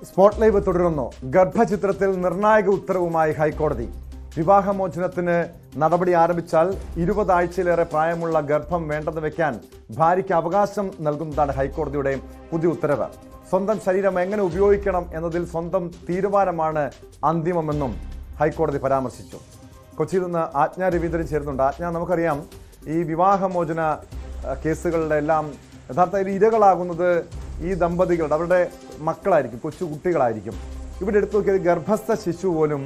Spot live തുടരുന്നു. ഗർഭചിത്രത്തിൽ നിർണായക ഉത്തരവുമായി ഹൈക്കോടതി. വിവാഹമോചനത്തിന് നടപടി ആരംഭിച്ചാൽ 20 ആഴ്ചയിലേറെ പ്രായമുള്ള ഗർഭം വേണ്ടെന്ന് വെക്കാൻ ഭാര്യയ്ക്ക് അവകാശം നൽകുന്നതാണ് ഹൈക്കോടതിയുടെ പുതിയ ഉത്തരവ്. സ്വന്തം ശരീരം എങ്ങനെ ഉപയോഗിക്കണം എന്നതിൽ സ്വന്തം തീരുമാനമാണ് അന്തിമമെന്നും ഹൈക്കോടതി പരാമർശിച്ചു. കൊച്ചിയിൽ നിന്ന് ആജ്ഞ രവീന്ദ്രൻ ചേരുന്നുണ്ട്. ആജ്ഞ, നമുക്കറിയാം ഈ വിവാഹമോചന കേസുകളുടെ എല്ലാം യഥാർത്ഥത്തിൽ ഇരകളാകുന്നത് ഈ ദമ്പതികളുടെ അവരുടെ മക്കളായിരിക്കും, കൊച്ചു കുട്ടികളായിരിക്കും. ഇവിടെ എടുത്തു നോക്കിയത് ഗർഭസ്ഥ ശിശു പോലും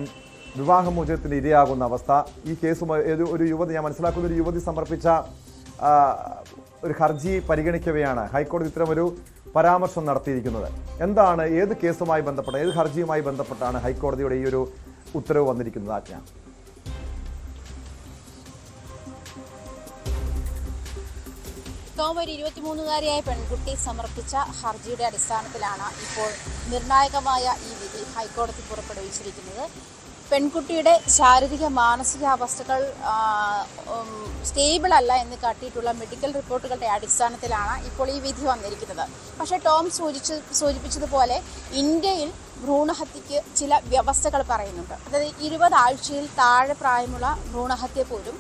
വിവാഹമോചനത്തിന് ഇരയാകുന്ന അവസ്ഥ. ഈ കേസുമായി ഒരു യുവതി, ഞാൻ മനസ്സിലാക്കുന്ന ഒരു യുവതി സമർപ്പിച്ച ഒരു ഹർജി പരിഗണിക്കവെയാണ് ഹൈക്കോടതി ഇത്തരമൊരു പരാമർശം നടത്തിയിരിക്കുന്നത്. എന്താണ്, ഏത് കേസുമായി ബന്ധപ്പെട്ട, ഏത് ഹർജിയുമായി ബന്ധപ്പെട്ടാണ് ഹൈക്കോടതിയുടെ ഈ ഒരു ഉത്തരവ് വന്നിരിക്കുന്നത്? ആജ്ഞ, ഒരു 23-കാരിയായ പെൺകുട്ടി സമർപ്പിച്ച ഹർജിയുടെ അടിസ്ഥാനത്തിലാണ് ഇപ്പോൾ നിർണായകമായ ഈ വിധി ഹൈക്കോടതി പുറപ്പെടുവിച്ചിരിക്കുന്നത്. പെൺകുട്ടിയുടെ ശാരീരിക മാനസികാവസ്ഥകൾ സ്റ്റേബിൾ അല്ല എന്ന് കാട്ടിയിട്ടുള്ള മെഡിക്കൽ റിപ്പോർട്ടുകളുടെ അടിസ്ഥാനത്തിലാണ് ഇപ്പോൾ ഈ വിധി വന്നിരിക്കുന്നത്. പക്ഷേ ടോം സൂചിപ്പിച്ചതുപോലെ ഇന്ത്യയിൽ ഭ്രൂണഹത്യയ്ക്ക് ചില വ്യവസ്ഥകൾ പറയുന്നുണ്ട്. അതായത് 20 ആഴ്ചയിൽ താഴെ പ്രായമുള്ള ഭ്രൂണഹത്യ പോലും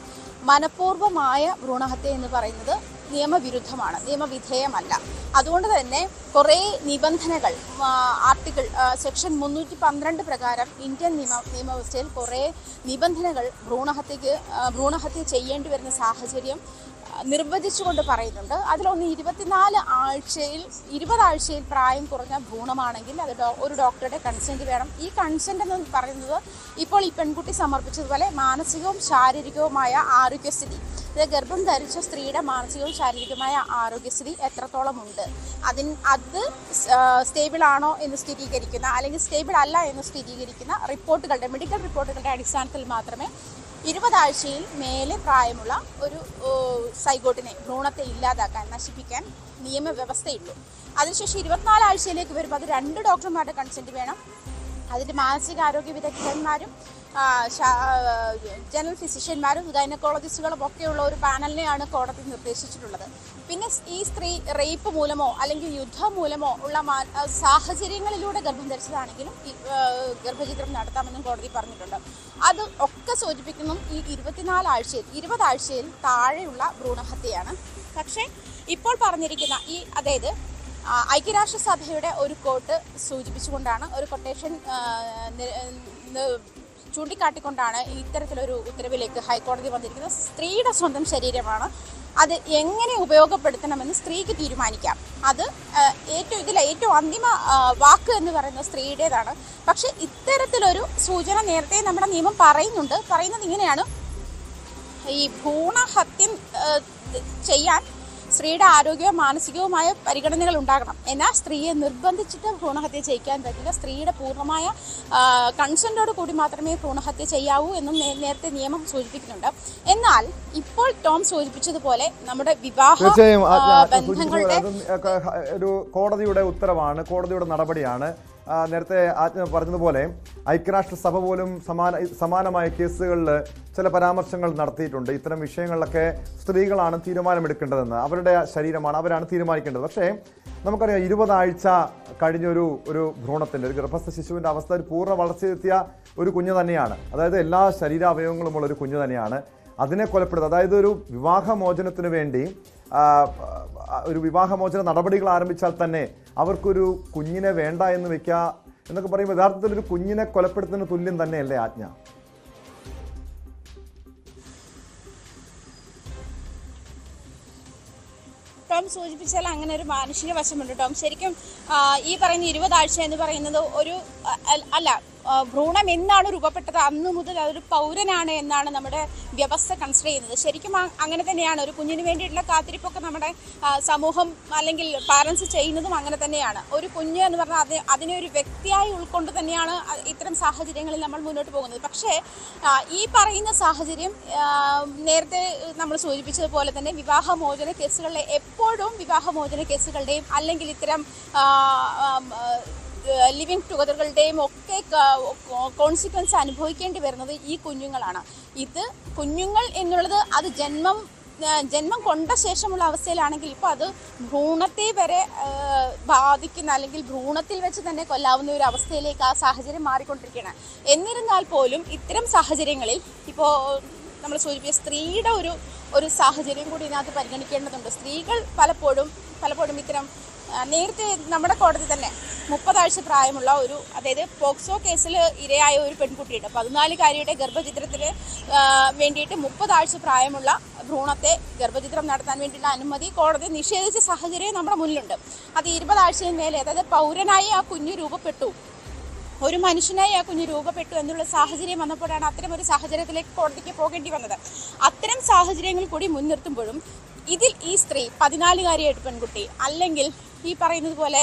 മനഃപൂർവമായ ഭ്രൂണഹത്യ എന്ന് പറയുന്നത് നിയമവിരുദ്ധമാണ്, നിയമവിധേയമല്ല. അതുകൊണ്ട് തന്നെ കുറേ നിബന്ധനകൾ ആർട്ടിക്കിൾ സെക്ഷൻ 312 പ്രകാരം ഇന്ത്യൻ നിയമവ്യവസ്ഥയിൽ കുറേ നിബന്ധനകൾ ഭ്രൂണഹത്യ ചെയ്യേണ്ടി വരുന്ന സാഹചര്യം നിർവചിച്ചുകൊണ്ട് പറയുന്നുണ്ട്. അതിലൊന്ന് 20 ആഴ്ചയിൽ പ്രായം കുറഞ്ഞ ഭ്രൂണമാണെങ്കിൽ അത് ഒരു ഡോക്ടറുടെ കൺസെൻറ്റ് വേണം. ഈ കൺസെൻറ്റ് എന്ന് പറയുന്നത് ഇപ്പോൾ ഈ പെൺകുട്ടി സമർപ്പിച്ചതുപോലെ മാനസികവും ശാരീരികവുമായ ആരോഗ്യസ്ഥിതി, ഗർഭം ധരിച്ച സ്ത്രീയുടെ മാനസികവും ശാരീരികമായ ആരോഗ്യസ്ഥിതി എത്രത്തോളം ഉണ്ട്, അത് സ്റ്റേബിൾ ആണോ എന്ന് സ്ഥിരീകരിക്കുന്ന അല്ലെങ്കിൽ സ്റ്റേബിൾ അല്ല എന്ന് സ്ഥിരീകരിക്കുന്ന മെഡിക്കൽ റിപ്പോർട്ടുകളുടെ അടിസ്ഥാനത്തിൽ മാത്രമേ 20 ആഴ്ചയിൽ മേലെ പ്രായമുള്ള ഒരു സൈഗോട്ടിനെ, ഭ്രൂണത്തെ ഇല്ലാതാക്കാൻ, നശിപ്പിക്കാൻ നിയമവ്യവസ്ഥയുള്ളൂ. അതിനുശേഷം 24 ആഴ്ചയിലേക്ക് വരുമ്പോൾ അത് 2 ഡോക്ടർമാരുടെ കൺസെൻറ്റ് വേണം. അതിൻ്റെ മാനസികാരോഗ്യ വിദഗ്ധന്മാരും ജനറൽ ഫിസിഷ്യന്മാരും ഗൈനക്കോളജിസ്റ്റുകളും ഒക്കെയുള്ള ഒരു പാനലിനെയാണ് കോടതി നിർദ്ദേശിച്ചിട്ടുള്ളത്. പിന്നെ ഈ സ്ത്രീ റേപ്പ് മൂലമോ അല്ലെങ്കിൽ യുദ്ധം മൂലമോ ഉള്ള സാഹചര്യങ്ങളിലൂടെ ഗർഭം ധരിച്ചതാണെങ്കിലും ഗർഭചിത്രം നടത്താമെന്നും കോടതി പറഞ്ഞിട്ടുണ്ട്. അത് ഒക്കെ സൂചിപ്പിക്കുന്നു ഈ 20 ആഴ്ചയിൽ താഴെയുള്ള ഭ്രൂണഹത്യയാണ്. പക്ഷേ ഇപ്പോൾ പറഞ്ഞിരിക്കുന്ന അതായത് ഐക്യരാഷ്ട്രസഭയുടെ ഒരു കോട്ട് സൂചിപ്പിച്ചുകൊണ്ടാണ്, ഒരു കൊട്ടേഷൻ ചൂണ്ടിക്കാട്ടിക്കൊണ്ടാണ് ഇത്തരത്തിലൊരു ഉത്തരവിലേക്ക് ഹൈക്കോടതി വന്നിരിക്കുന്നത്. സ്ത്രീയുടെ സ്വന്തം ശരീരമാണ്, അത് എങ്ങനെ ഉപയോഗപ്പെടുത്തണമെന്ന് സ്ത്രീക്ക് തീരുമാനിക്കാം. അത് ഏറ്റവും അന്തിമ വാക്ക് എന്ന് പറയുന്നത് സ്ത്രീയുടേതാണ്. പക്ഷേ ഇത്തരത്തിലൊരു സൂചന നേരത്തെ നമ്മുടെ നിയമം പറയുന്നത് ഇങ്ങനെയാണ്: ഈ ഭ്രൂണഹത്യ ചെയ്യാൻ സ്ത്രീയുടെ ആരോഗ്യവും മാനസികവുമായ പരിഗണനകൾ ഉണ്ടാകണം. എന്നാൽ സ്ത്രീയെ നിർബന്ധിച്ചിട്ട് ഭ്രൂണഹത്യ ചെയ്യിക്കാൻ പറ്റില്ല. സ്ത്രീയുടെ പൂർണ്ണമായ കൺസെൻറ്റോട് കൂടി മാത്രമേ ഭ്രൂണഹത്യ ചെയ്യാവൂ എന്നും നേരത്തെ നിയമം സൂചിപ്പിക്കുന്നുണ്ട്. എന്നാൽ ഇപ്പോൾ ടോം സൂചിപ്പിച്ചതുപോലെ നമ്മുടെ വിവാഹ ബന്ധങ്ങളുടെ ഒരു കോടതിയുടെ ഉത്തരവാണ്, കോടതിയുടെ നടപടിയാണ്. നേരത്തെ ആജ്ഞ പറഞ്ഞതുപോലെ ഐക്യരാഷ്ട്രസഭ പോലും സമാനമായ കേസുകളിൽ ചില പരാമർശങ്ങൾ നടത്തിയിട്ടുണ്ട്. ഇത്തരം വിഷയങ്ങളിലൊക്കെ സ്ത്രീകളാണ് തീരുമാനമെടുക്കേണ്ടതെന്ന്, അവരുടെ ശരീരമാണ്, അവരാണ് തീരുമാനിക്കേണ്ടത്. പക്ഷേ നമുക്കറിയാം 20 ആഴ്ച കഴിഞ്ഞൊരു ഭ്രൂണത്തിൻ്റെ, ഒരു ഗർഭസ്ഥ ശിശുവിൻ്റെ അവസ്ഥ ഒരു പൂർണ്ണ വളർച്ചയെത്തിയ ഒരു കുഞ്ഞ് തന്നെയാണ്. അതായത് എല്ലാ ശരീരാവയവങ്ങളുമുള്ള ഒരു കുഞ്ഞ് തന്നെയാണ്. അതിനെ കൊലപ്പെടുത്തുക, അതായത് ഒരു വിവാഹമോചനത്തിന് വേണ്ടി ഒരു വിവാഹമോചന നടപടികൾ ആരംഭിച്ചാൽ തന്നെ അവർക്കൊരു കുഞ്ഞിനെ വേണ്ട എന്ന് വെക്കുക എന്നൊക്കെ പറയുമ്പോൾ യഥാർത്ഥത്തിൽ ഒരു കുഞ്ഞിനെ കൊലപ്പെടുത്തുന്നതിന് തുല്യം തന്നെയല്ലേ ആജ്ഞ? ടോം സൂചിപ്പിച്ചാൽ അങ്ങനെ ഒരു മാനുഷിക വശമുണ്ട്. ടോം ശരിക്കും ഈ പറയുന്ന 20 ആഴ്ച എന്ന് പറയുന്നത് ഭ്രൂണം എന്നാണ് രൂപപ്പെട്ടത് അന്നു മുതൽ അതൊരു പൗരനാണ് എന്നാണ് നമ്മുടെ വ്യവസ്ഥ കൺസിഡർ ചെയ്യുന്നത്. ശരിക്കും അങ്ങനെ തന്നെയാണ്. ഒരു കുഞ്ഞിന് വേണ്ടിയിട്ടുള്ള കാത്തിരിപ്പൊക്കെ നമ്മുടെ സമൂഹം അല്ലെങ്കിൽ പാരൻസ് ചെയ്യുന്നതും അങ്ങനെ തന്നെയാണ്. ഒരു കുഞ്ഞ് എന്ന് പറഞ്ഞാൽ അതിനെ ഒരു വ്യക്തിയായി ഉൾക്കൊണ്ട് തന്നെയാണ് ഇത്തരം സാഹചര്യങ്ങളിൽ നമ്മൾ മുന്നോട്ട് പോകുന്നത്. പക്ഷേ ഈ പറയുന്ന സാഹചര്യം നേരത്തെ നമ്മൾ സൂചിപ്പിച്ചതുപോലെ തന്നെ വിവാഹമോചന കേസുകളുടെയും അല്ലെങ്കിൽ ഇത്തരം ലിവിങ് ടുഗദറുകളുടെയും ഒക്കെ കോൺസിക്വൻസ് അനുഭവിക്കേണ്ടി വരുന്നത് ഈ കുഞ്ഞുങ്ങളാണ്. കുഞ്ഞുങ്ങൾ എന്നുള്ളത് അത് ജന്മം ജന്മം കൊണ്ട ശേഷമുള്ള അവസ്ഥയിലാണെങ്കിൽ ഇപ്പോൾ അത് ഭ്രൂണത്തെ വരെ ബാധിക്കുന്ന അല്ലെങ്കിൽ ഭ്രൂണത്തിൽ വെച്ച് തന്നെ കൊല്ലാവുന്ന ഒരു അവസ്ഥയിലേക്ക് ആ സാഹചര്യം മാറിക്കൊണ്ടിരിക്കുകയാണ്. എന്നിരുന്നാൽ പോലും ഇത്തരം സാഹചര്യങ്ങളിൽ ഇപ്പോൾ നമ്മൾ സൂചിപ്പിച്ച സ്ത്രീയുടെ ഒരു സാഹചര്യം കൂടി ഇതിനകത്ത് പരിഗണിക്കേണ്ടതുണ്ട്. സ്ത്രീകൾ പലപ്പോഴും ഇത്തരം നേരത്തെ നമ്മുടെ കോടതി തന്നെ 30 ആഴ്ച പ്രായമുള്ള അതായത് പോക്സോ കേസിൽ ഇരയായ ഒരു പെൺകുട്ടിയുടെ 14-കാരിയുടെ ഗർഭചിത്രത്തിന് വേണ്ടിയിട്ട് 30 ആഴ്ച പ്രായമുള്ള ഭ്രൂണത്തെ ഗർഭചിത്രം നടത്താൻ വേണ്ടിയുള്ള അനുമതി കോടതി നിഷേധിച്ച സാഹചര്യം നമ്മുടെ മുന്നിലുണ്ട്. അത് 20 ആഴ്ചയിൽ മേലെ, അതായത് പൗരനായി ആ കുഞ്ഞ് രൂപപ്പെട്ടു, ഒരു മനുഷ്യനായി ആ കുഞ്ഞ് രൂപപ്പെട്ടു എന്നുള്ള സാഹചര്യം വന്നപ്പോഴാണ് അത്തരം ഒരു സാഹചര്യത്തിലേക്ക് കോടതിക്ക് പോകേണ്ടി വന്നത്. അത്തരം സാഹചര്യങ്ങൾ കൂടി മുൻനിർത്തുമ്പോഴും ഇതിൽ ഈ സ്ത്രീ 14-കാരിയായ പെൺകുട്ടി, അല്ലെങ്കിൽ ഈ പറയുന്നത് പോലെ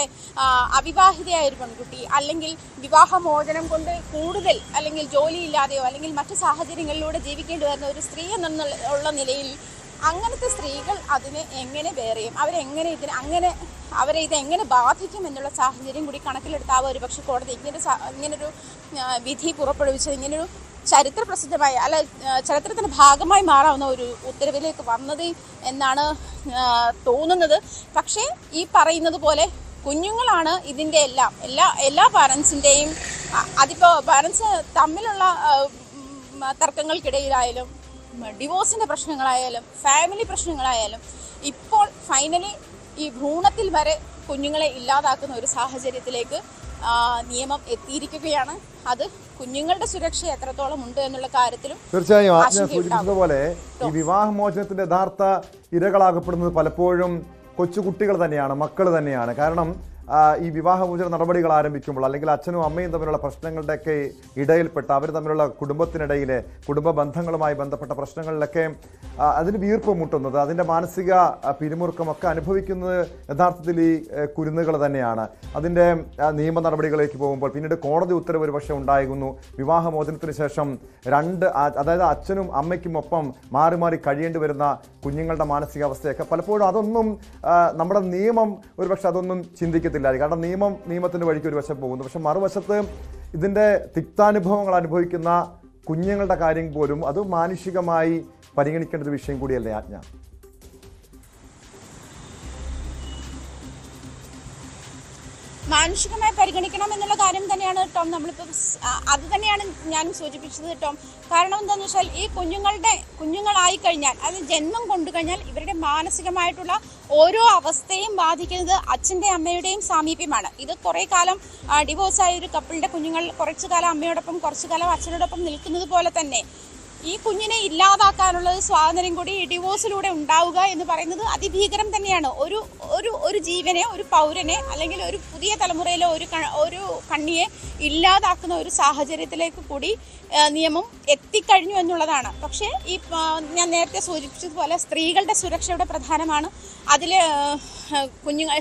അവിവാഹിതയായ ഒരു പെൺകുട്ടി, അല്ലെങ്കിൽ വിവാഹമോചനം കൊണ്ട് കൂടുതൽ അല്ലെങ്കിൽ ജോലിയില്ലാതെയോ അല്ലെങ്കിൽ മറ്റു സാഹചര്യങ്ങളിലൂടെ ജീവിക്കേണ്ടി വരുന്ന ഒരു സ്ത്രീ എന്നുള്ള നിലയിൽ അങ്ങനത്തെ സ്ത്രീകൾ അതിനെ എങ്ങനെ വേറെയും അവരെ ഇതെങ്ങനെ ബാധിക്കും എന്നുള്ള സാഹചര്യം കൂടി കണക്കിലെടുത്താവും ഒരുപക്ഷെ കോടതി ഇങ്ങനൊരു വിധി പുറപ്പെടുവിച്ചത്, ഇങ്ങനൊരു ചരിത്രപ്രസിദ്ധമായ ചരിത്രത്തിന്റെ ഭാഗമായി മാറാവുന്ന ഒരു ഉത്തരവിലേക്ക് വന്നത് എന്നാണ് തോന്നുന്നത്. പക്ഷേ ഈ പറയുന്നത് പോലെ കുഞ്ഞുങ്ങളാണ് ഇതിൻ്റെ എല്ലാ പാരൻസിൻ്റെയും, അതിപ്പോൾ പാരൻസ് തമ്മിലുള്ള തർക്കങ്ങൾക്കിടയിലായാലും ഡിവോഴ്സിൻ്റെ പ്രശ്നങ്ങളായാലും ഫാമിലി പ്രശ്നങ്ങളായാലും ഇപ്പോൾ ഫൈനലി ഈ ഭ്രൂണത്തിൽ വരെ കുഞ്ഞുങ്ങളെ ഇല്ലാതാക്കുന്ന ഒരു സാഹചര്യത്തിലേക്ക് നിയമം എത്തിയിരിക്കുകയാണ്. അത് കുഞ്ഞുങ്ങളുടെ സുരക്ഷ എത്രത്തോളം ഉണ്ട് എന്നുള്ള കാര്യത്തിലും തീർച്ചയായും ആജ്ഞ സൂചിപ്പിച്ചതുപോലെ ഈ വിവാഹമോചനത്തിന്റെ യഥാർത്ഥ ഇരകളാകപ്പെടുന്നത് പലപ്പോഴും കൊച്ചുകുട്ടികൾ തന്നെയാണ്, മക്കൾ തന്നെയാണ്. കാരണം ഈ വിവാഹമോചന നടപടികൾ ആരംഭിക്കുമ്പോൾ അല്ലെങ്കിൽ അച്ഛനും അമ്മയും തമ്മിലുള്ള പ്രശ്നങ്ങളുടെയൊക്കെ ഇടയിൽപ്പെട്ട് അവർ തമ്മിലുള്ള കുടുംബത്തിനിടയിലെ കുടുംബ ബന്ധങ്ങളുമായി ബന്ധപ്പെട്ട പ്രശ്നങ്ങളിലൊക്കെ അതിന് വീർപ്പ് മുട്ടുന്നത്, അതിൻ്റെ മാനസിക പിരിമുറുക്കമൊക്കെ അനുഭവിക്കുന്നത് യഥാർത്ഥത്തിൽ ഈ കുരുന്നുകൾ തന്നെയാണ്. അതിൻ്റെ നിയമ നടപടികളിലേക്ക് പോകുമ്പോൾ പിന്നീട് കോടതി ഉത്തരവ് ഒരു പക്ഷേ ഉണ്ടായിരുന്നു. വിവാഹമോചനത്തിന് ശേഷം അതായത് അച്ഛനും അമ്മയ്ക്കും ഒപ്പം മാറി മാറി കഴിയേണ്ടി വരുന്ന കുഞ്ഞുങ്ങളുടെ മാനസികാവസ്ഥയൊക്കെ പലപ്പോഴും അതൊന്നും നമ്മുടെ നിയമം ഒരുപക്ഷെ അതൊന്നും ചിന്തിക്കത്തില്ല. കാരണം നിയമത്തിൻ്റെ വഴിക്ക് ഒരു വശം പോകുന്നു. പക്ഷെ മറുവശത്ത് ഇതിൻ്റെ തിക്താനുഭവങ്ങൾ അനുഭവിക്കുന്ന കുഞ്ഞുങ്ങളുടെ കാര്യം പോലും അത് മാനുഷികമായി പരിഗണിക്കേണ്ട ഒരു വിഷയം കൂടിയല്ലേ ആജ്ഞ? മാനുഷികമായി പരിഗണിക്കണം എന്നുള്ള കാര്യം തന്നെയാണ് ടോം നമ്മളിപ്പോൾ അത് തന്നെയാണ് ഞാൻ സൂചിപ്പിച്ചത് ടോം. കാരണം എന്താണെന്ന് വെച്ചാൽ ഈ കുഞ്ഞുങ്ങളായി കഴിഞ്ഞാൽ അത് ജന്മം കൊണ്ടു കഴിഞ്ഞാൽ ഇവരുടെ മാനസികമായിട്ടുള്ള ഓരോ അവസ്ഥയും ബാധിക്കുന്നത് അച്ഛൻ്റെയും അമ്മയുടെയും സാമീപ്യമാണ്. ഇത് കുറേ കാലം ഡിവോഴ്സായ ഒരു കപ്പിളിൻ്റെ കുഞ്ഞുങ്ങൾ കുറച്ചു കാലം അമ്മയോടൊപ്പം കുറച്ചു കാലം അച്ഛനോടൊപ്പം നിൽക്കുന്നത് പോലെ തന്നെ ഈ കുഞ്ഞിനെ ഇല്ലാതാക്കാനുള്ള സ്വാതന്ത്ര്യം കൂടി ഈ ഡിവോഴ്സിലൂടെ ഉണ്ടാവുക എന്ന് പറയുന്നത് അതിഭീകരം തന്നെയാണ്. ഒരു ജീവനെ, ഒരു പൗരനെ, അല്ലെങ്കിൽ ഒരു പുതിയ തലമുറയിലെ ഒരു കണ്ണിയെ ഇല്ലാതാക്കുന്ന ഒരു സാഹചര്യത്തിലേക്ക് കൂടി നിയമം എത്തിക്കഴിഞ്ഞു എന്നുള്ളതാണ്. പക്ഷേ ഈ ഞാൻ നേരത്തെ സൂചിപ്പിച്ചതുപോലെ സ്ത്രീകളുടെ സുരക്ഷ ഇവിടെ പ്രധാനമാണ്. അതിൽ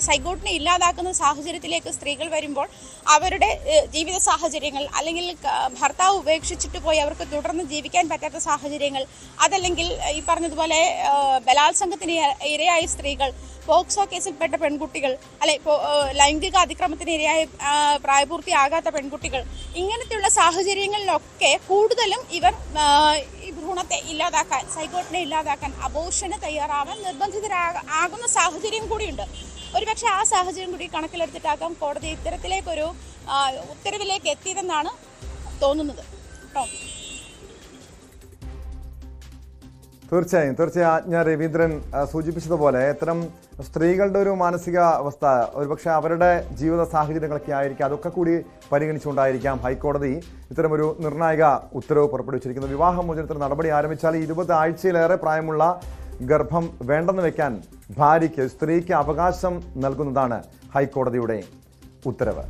സൈഗോട്ടിനെ ഇല്ലാതാക്കുന്ന സാഹചര്യത്തിലേക്ക് സ്ത്രീകൾ വരുമ്പോൾ അവരുടെ ജീവിത സാഹചര്യങ്ങൾ, അല്ലെങ്കിൽ ഭർത്താവ് ഉപേക്ഷിച്ചിട്ട് പോയി അവർക്ക് തുടർന്ന് ജീവിക്കാൻ പറ്റാത്ത സാഹചര്യങ്ങൾ, അതല്ലെങ്കിൽ ഈ പറഞ്ഞതുപോലെ ബലാത്സംഗത്തിന് ഇരയായ സ്ത്രീകൾ, പോക്സോ കേസിൽപ്പെട്ട പെൺകുട്ടികൾ, ലൈംഗിക അതിക്രമത്തിന് ഇരയായ പ്രായപൂർത്തിയാകാത്ത പെൺകുട്ടികൾ, ഇങ്ങനത്തെയുള്ള സാഹചര്യങ്ങളിലൊക്കെ കൂടുതലും ഇവർ ഈ ഭ്രൂണത്തെ ഇല്ലാതാക്കാൻ, സൈഗോട്ടിനെ ഇല്ലാതാക്കാൻ, അബോർഷന് തയ്യാറാവാൻ നിർബന്ധിതരാകുന്ന സാഹചര്യം കൂടിയുണ്ട്. ഒരുപക്ഷെ ആ സാഹചര്യം കൂടി കണക്കിലെടുത്തിട്ടാകാം കോടതി ഇത്തരത്തിലേക്കൊരു ഉത്തരവിലേക്ക് എത്തിയതെന്നാണ് തോന്നുന്നത്. തീർച്ചയായും ആജ്ഞ രവീന്ദ്രൻ സൂചിപ്പിച്ചതുപോലെ ഇത്തരം സ്ത്രീകളുടെ ഒരു മാനസിക അവസ്ഥ, ഒരുപക്ഷെ അവരുടെ ജീവിത സാഹചര്യങ്ങളൊക്കെ ആയിരിക്കും, അതൊക്കെ കൂടി പരിഗണിച്ചുകൊണ്ടായിരിക്കാം ഹൈക്കോടതി ഇത്തരമൊരു നിർണായക ഉത്തരവ് പുറപ്പെടുവിച്ചിരിക്കുന്നത്. വിവാഹമോചനത്തിന് നടപടി ആരംഭിച്ചാൽ 20 ആഴ്ചയിലേറെ പ്രായമുള്ള ഗർഭം വേണ്ടെന്ന് വെക്കാൻ സ്ത്രീക്ക് അവകാശം നൽകുന്നതാണ് ഹൈക്കോടതിയുടെ ഉത്തരവ്.